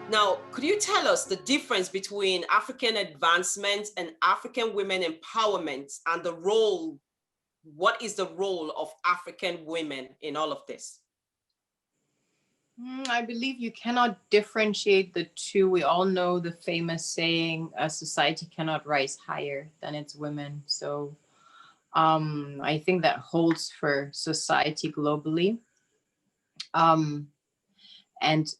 Now, could you tell us the difference between African advancement and African women empowerment and the role, what is the role of African women in all of this? I believe you cannot differentiate the two. We all know the famous saying, a society cannot rise higher than its women. So I think that holds for society globally. And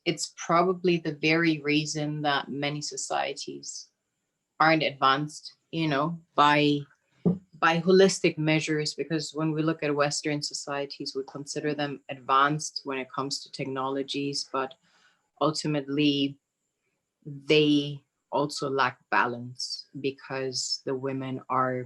it's probably the very reason that many societies aren't advanced, by holistic measures, because when we look at Western societies, we consider them advanced when it comes to technologies, but ultimately they also lack balance because the women are,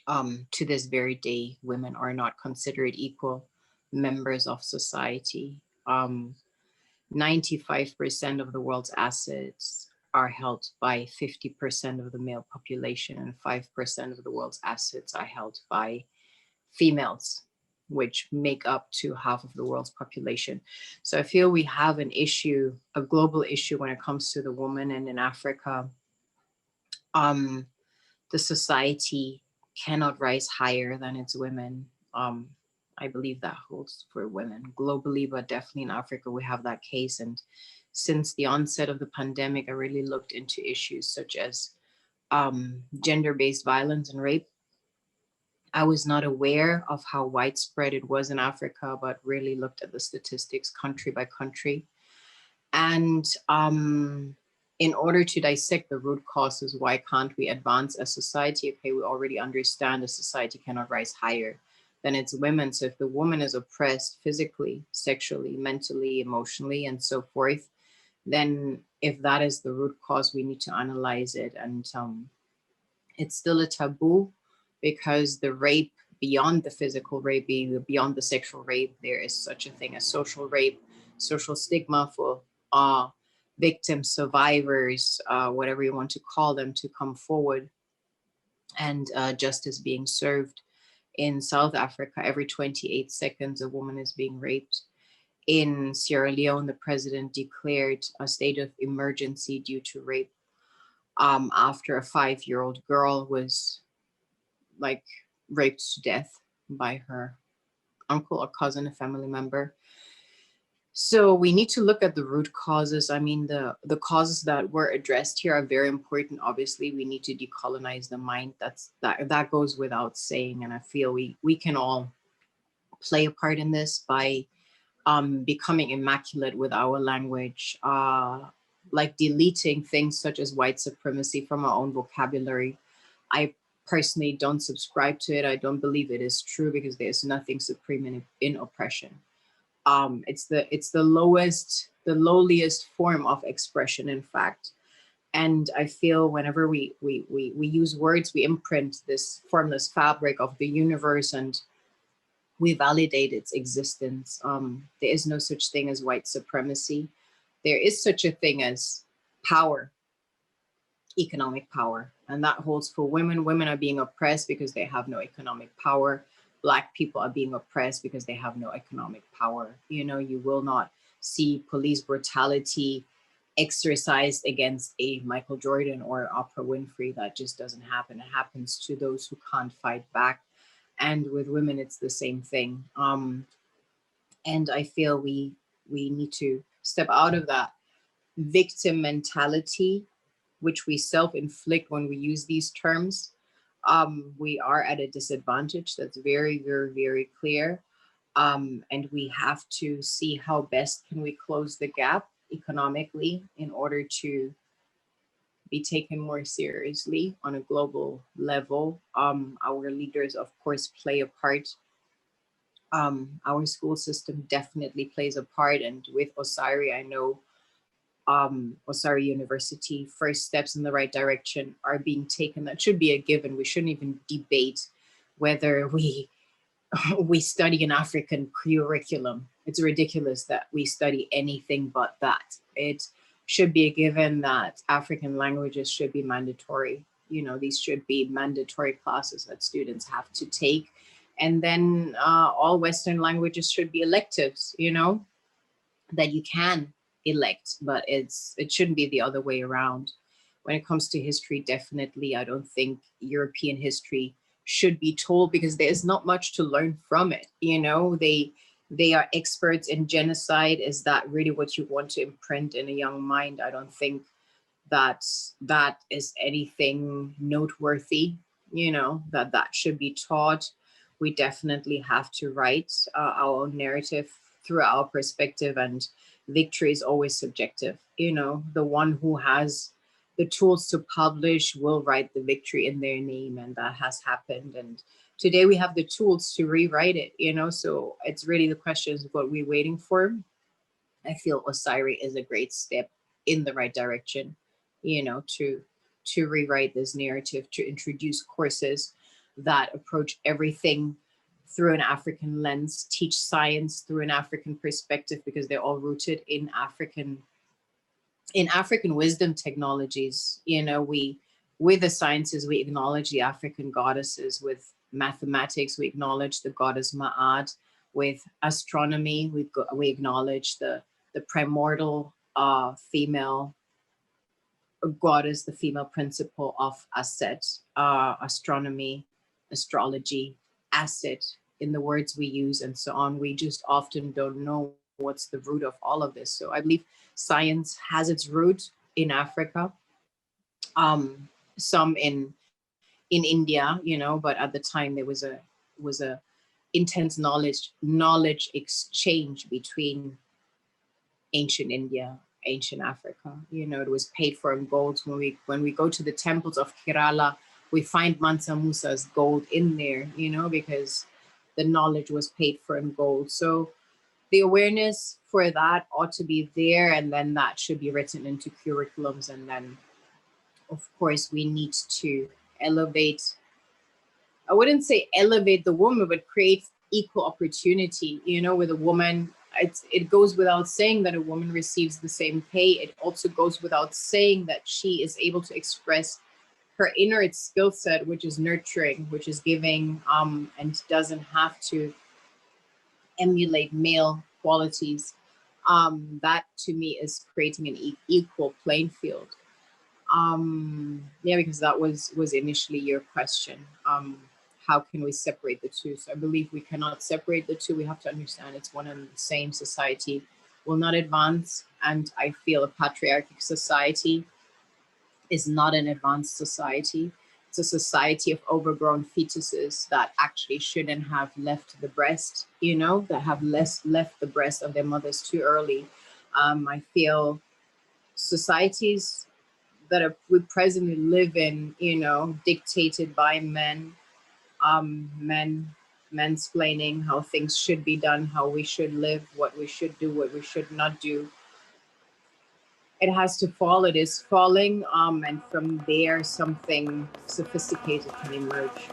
to this very day, women are not considered equal members of society. 95% of the world's assets are held by 50% of the male population, and 5% of the world's assets are held by females, which make up to half of the world's population. So I feel we have an issue, a global issue when it comes to the woman. And in Africa, the society cannot rise higher than its women. I believe that holds for women globally, but definitely in Africa, we have that case. And since the onset of the pandemic, I really looked into issues such as gender-based violence and rape. I was not aware of how widespread it was in Africa, but really looked at the statistics country by country. And in order to dissect the root causes, why can't we advance as society? Okay, we already understand a society cannot rise higher than its women. So if the woman is oppressed physically, sexually, mentally, emotionally, and so forth, then if that is the root cause, we need to analyze it. And it's still a taboo because the rape, beyond the physical rape, beyond the sexual rape, there is such a thing as social rape, social stigma for victims, survivors, whatever you want to call them, to come forward and justice being served. In South Africa, every 28 seconds, a woman is being raped. In Sierra Leone, the president declared a state of emergency due to rape after a 5-year-old girl was raped to death by her uncle or cousin, a family member. So we need to look at the root causes. I mean, the causes that were addressed here are very important. Obviously, we need to decolonize the mind. That goes without saying. And I feel we can all play a part in this by becoming immaculate with our language, like deleting things such as white supremacy from our own vocabulary. I personally don't subscribe to it. I don't believe it is true because there's nothing supreme in oppression. It's the lowliest form of expression, in fact. And I feel whenever we use words, we imprint this formless fabric of the universe and we validate its existence. There is no such thing as white supremacy. There is such a thing as power, economic power. And that holds for women. Women are being oppressed because they have no economic power. Black people are being oppressed because they have no economic power. You will not see police brutality exercised against a Michael Jordan or Oprah Winfrey. That just doesn't happen. It happens to those who can't fight back. And with women, it's the same thing. And I feel we need to step out of that victim mentality, which we self-inflict when we use these terms. We are at a disadvantage. That's very, very, very clear. And we have to see how best can we close the gap economically in order to be taken more seriously on a global level. Our leaders, of course, play a part. Our school system definitely plays a part. And with Osari, I know Osari University, first steps in the right direction are being taken. That should be a given. We shouldn't even debate whether we study an African curriculum. It's ridiculous that we study anything but that. It should be a given that African languages should be mandatory. these should be mandatory classes that students have to take. And then all Western languages should be electives, that you can elect, but it shouldn't be the other way around. When it comes to history, definitely, I don't think European history should be told, because there's not much to learn from it. They are experts in genocide. Is that really what you want to imprint in a young mind? I don't think that that is anything noteworthy, that should be taught. We definitely have to write our own narrative through our perspective, and victory is always subjective. The one who has the tools to publish will write the victory in their name, and that has happened. And today we have the tools to rewrite it, so it's really the question is what we're waiting for. I feel Osiri is a great step in the right direction, to rewrite this narrative, to introduce courses that approach everything through an African lens, teach science through an African perspective, because they're all rooted in African wisdom technologies. We, with the sciences, we acknowledge the African goddesses. With mathematics, we acknowledge the goddess Ma'at. With astronomy, we acknowledge the primordial female goddess, the female principle of Aset, astronomy, astrology, Aset, in the words we use, and so on. We just often don't know what's the root of all of this. So I believe science has its root in Africa, some in India, but at the time there was a intense knowledge exchange between ancient India, ancient Africa. It was paid for in gold. When we go to the temples of Kerala, we find Mansa Musa's gold in there, because the knowledge was paid for in gold. So the awareness for that ought to be there, and then that should be written into curriculums. And then, of course, we need to elevate, I wouldn't say elevate the woman, but create equal opportunity, with a woman. It goes without saying that a woman receives the same pay. It also goes without saying that she is able to express her inner skill set, which is nurturing, which is giving, and doesn't have to emulate male qualities. That to me is creating an equal playing field. Yeah, because that was initially your question. How can we separate the two? So I believe we cannot separate the two. We have to understand it's one and the same. Society will not advance, and I feel a patriarchic society is not an advanced society. It's a society of overgrown fetuses that actually shouldn't have left the breast, that have left the breast of their mothers too early. I feel societies that we presently live in, dictated by men, men mansplaining how things should be done, how we should live, what we should do, what we should not do. It has to fall. It is falling, and from there, something sophisticated can emerge.